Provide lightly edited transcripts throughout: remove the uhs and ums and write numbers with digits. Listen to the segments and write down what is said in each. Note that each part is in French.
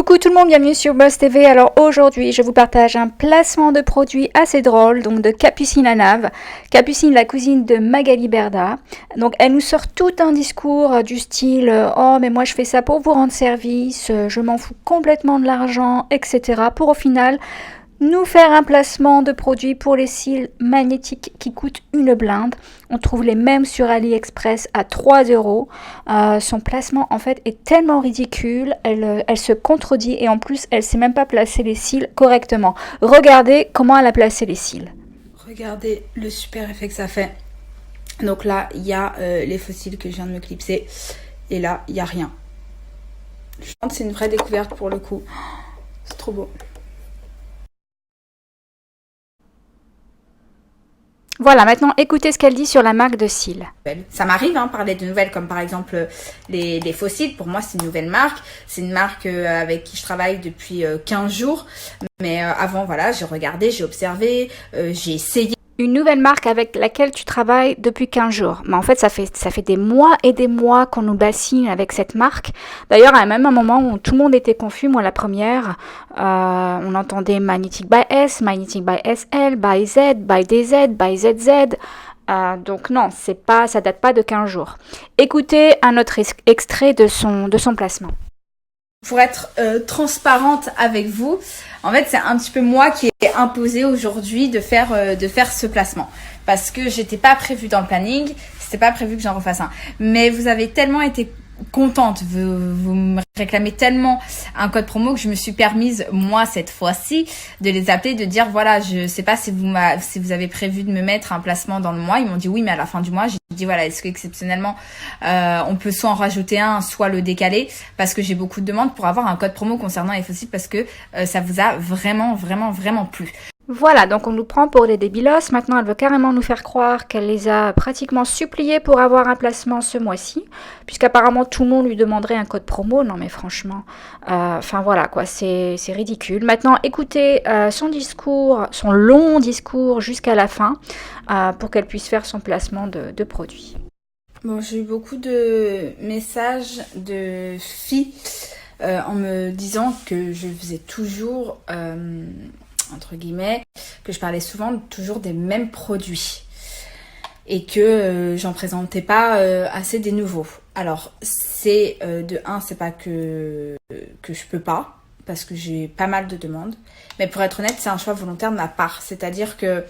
Coucou tout le monde, bienvenue sur Boss TV. Alors aujourd'hui, je vous partage un placement de produit assez drôle, donc de Capucine la Nave. Capucine, la cousine de Magali Berda. Donc elle nous sort tout un discours du style « Oh mais moi je fais ça pour vous rendre service, je m'en fous complètement de l'argent, etc. » pour au final nous faire un placement de produit pour les cils magnétiques qui coûtent une blinde. On trouve les mêmes sur AliExpress à 3 €. Son placement en fait est tellement ridicule, elle se contredit et en plus elle sait même pas placer les cils correctement. Regardez comment elle a placé les cils. Regardez le super effet que ça fait. Donc là il y a les faux cils que je viens de me clipser et là il n'y a rien. Je pense que c'est une vraie découverte pour le coup. C'est trop beau. Voilà, maintenant écoutez ce qu'elle dit sur la marque de cils. Ça m'arrive parler de nouvelles comme par exemple les faux cils. Pour moi c'est une nouvelle marque. C'est une marque avec qui je travaille depuis 15 jours. Mais avant voilà, j'ai regardé, j'ai observé, j'ai essayé. Une nouvelle marque avec laquelle tu travailles depuis 15 jours. Mais en fait, ça fait des mois et des mois qu'on nous bassine avec cette marque. D'ailleurs, à même un moment où tout le monde était confus, moi la première, on entendait Magnetic by S, Magnetic by SL, by Z, by DZ, by ZZ. Donc non, ça date pas de 15 jours. Écoutez un autre extrait de son placement. Pour être transparente avec vous, en fait c'est un petit peu moi qui ai imposé aujourd'hui de faire ce placement parce que j'étais pas prévue dans le planning, c'était pas prévu que j'en refasse un. Mais vous avez tellement été contente, vous me réclamez tellement un code promo que je me suis permise moi cette fois-ci de les appeler, de dire voilà, je sais pas si vous avez prévu de me mettre un placement dans le mois. Ils m'ont dit oui, mais à la fin du mois j'ai dit voilà, est-ce que exceptionnellement on peut soit en rajouter un, soit le décaler, parce que j'ai beaucoup de demandes pour avoir un code promo concernant les fossiles parce que ça vous a vraiment plu. Voilà, donc on nous prend pour des débilos. Maintenant, elle veut carrément nous faire croire qu'elle les a pratiquement suppliés pour avoir un placement ce mois-ci, puisqu'apparemment tout le monde lui demanderait un code promo. Non mais franchement, enfin voilà quoi, c'est ridicule. Maintenant, écoutez son discours, son long discours jusqu'à la fin, pour qu'elle puisse faire son placement de produit. Bon, j'ai eu beaucoup de messages de filles en me disant que je faisais toujours... entre guillemets, que je parlais souvent toujours des mêmes produits et que j'en présentais pas assez des nouveaux. Alors c'est de un, c'est pas que je peux pas parce que j'ai pas mal de demandes, mais pour être honnête c'est un choix volontaire de ma part, c'est-à-dire que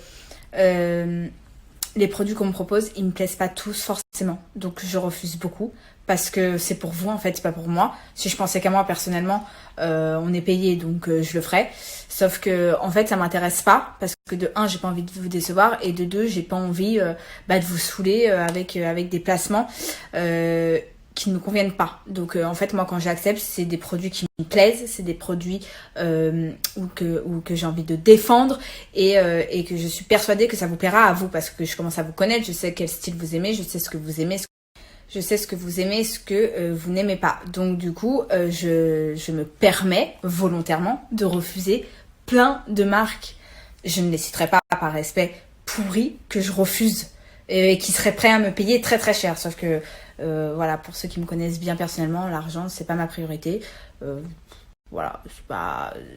les produits qu'on me propose ils me plaisent pas tous forcément, donc je refuse beaucoup parce que c'est pour vous en fait, c'est pas pour moi. Si je pensais qu'à moi personnellement, on est payé donc je le ferais. Sauf que en fait ça m'intéresse pas parce que de un j'ai pas envie de vous décevoir et de deux j'ai pas envie de vous saouler avec des placements qui ne me conviennent pas. Donc en fait moi quand j'accepte c'est des produits qui me plaisent, c'est des produits ou que j'ai envie de défendre et que je suis persuadée que ça vous plaira à vous parce que je commence à vous connaître, je sais quel style vous aimez, je sais ce que vous aimez, je sais ce que vous aimez, ce que vous n'aimez pas. Donc du coup, je me permets volontairement de refuser plein de marques. Je ne les citerai pas par respect pourries que je refuse et qui seraient prêts à me payer très très cher. Sauf que voilà, pour ceux qui me connaissent bien personnellement, l'argent c'est pas ma priorité. Voilà,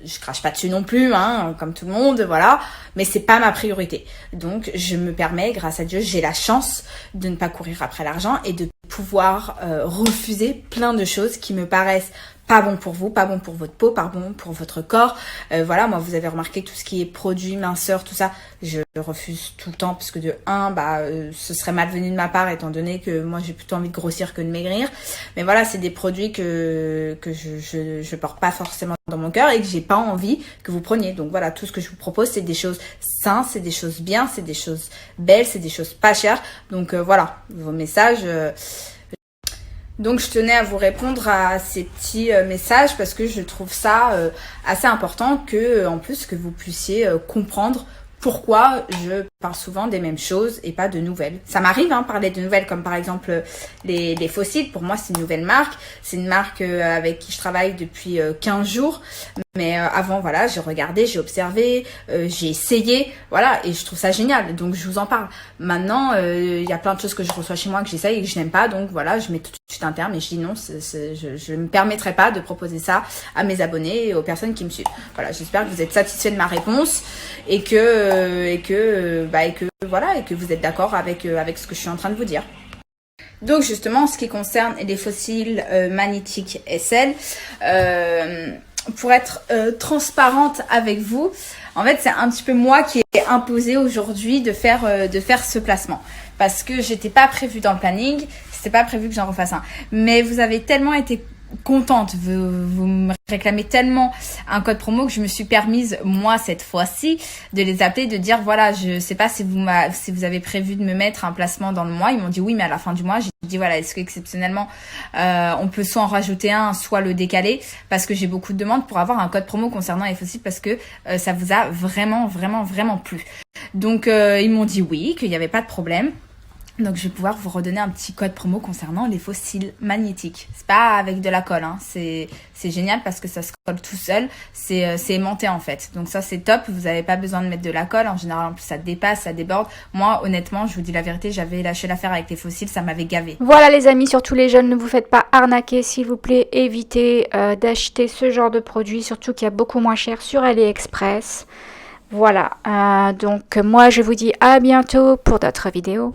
je crache pas dessus non plus, comme tout le monde, voilà, mais c'est pas ma priorité. Donc je me permets, grâce à Dieu, j'ai la chance de ne pas courir après l'argent et de pouvoir refuser plein de choses qui me paraissent pas bon pour vous, pas bon pour votre peau, pas bon pour votre corps. Voilà, moi vous avez remarqué tout ce qui est produits, minceur, tout ça, je refuse tout le temps parce que de un, ce serait malvenu de ma part étant donné que moi j'ai plutôt envie de grossir que de maigrir. Mais voilà, c'est des produits que je porte pas forcément dans mon cœur et que j'ai pas envie que vous preniez. Donc voilà, tout ce que je vous propose, c'est des choses saines, c'est des choses bien, c'est des choses belles, c'est des choses pas chères. Donc voilà, vos messages... Donc je tenais à vous répondre à ces petits messages parce que je trouve ça assez important que en plus que vous puissiez comprendre pourquoi je parle souvent des mêmes choses et pas de nouvelles. Ça m'arrive, hein, parler de nouvelles, comme par exemple les fossiles. Pour moi, c'est une nouvelle marque. C'est une marque avec qui je travaille depuis 15 jours. Mais avant, voilà, j'ai regardé, j'ai observé, j'ai essayé, voilà, et je trouve ça génial. Donc, je vous en parle. Maintenant, il y a plein de choses que je reçois chez moi que j'essaye et que je n'aime pas. Donc, voilà, je mets tout de suite un terme et je dis non, je ne me permettrai pas de proposer ça à mes abonnés et aux personnes qui me suivent. Voilà, j'espère que vous êtes satisfait de ma réponse et que voilà, et que vous êtes d'accord avec ce que je suis en train de vous dire. Donc justement, en ce qui concerne les fossiles magnétiques SL, pour être transparente avec vous, en fait, c'est un petit peu moi qui ai imposé aujourd'hui de faire ce placement, parce que j'étais pas prévu dans le planning, c'était pas prévu que j'en refasse un. Mais vous avez tellement été contente, vous me réclamez tellement un code promo que je me suis permise, moi, cette fois-ci, de les appeler, de dire, voilà, je sais pas si vous avez prévu de me mettre un placement dans le mois. Ils m'ont dit oui, mais à la fin du mois, j'ai dit, voilà, est-ce que exceptionnellement, on peut soit en rajouter un, soit le décaler, parce que j'ai beaucoup de demandes pour avoir un code promo concernant les fossiles, parce que ça vous a vraiment, vraiment, vraiment plu. Donc, ils m'ont dit oui, qu'il n'y avait pas de problème. Donc, je vais pouvoir vous redonner un petit code promo concernant les fossiles magnétiques. C'est pas avec de la colle, hein. C'est génial parce que ça se colle tout seul. C'est aimanté en fait. Donc ça, c'est top. Vous n'avez pas besoin de mettre de la colle. En général, en plus, ça dépasse, ça déborde. Moi, honnêtement, je vous dis la vérité, j'avais lâché l'affaire avec les fossiles. Ça m'avait gavé. Voilà les amis, surtout les jeunes, ne vous faites pas arnaquer, s'il vous plaît. Évitez d'acheter ce genre de produit, surtout qu'il y a beaucoup moins cher sur AliExpress. Voilà. Donc moi, je vous dis à bientôt pour d'autres vidéos.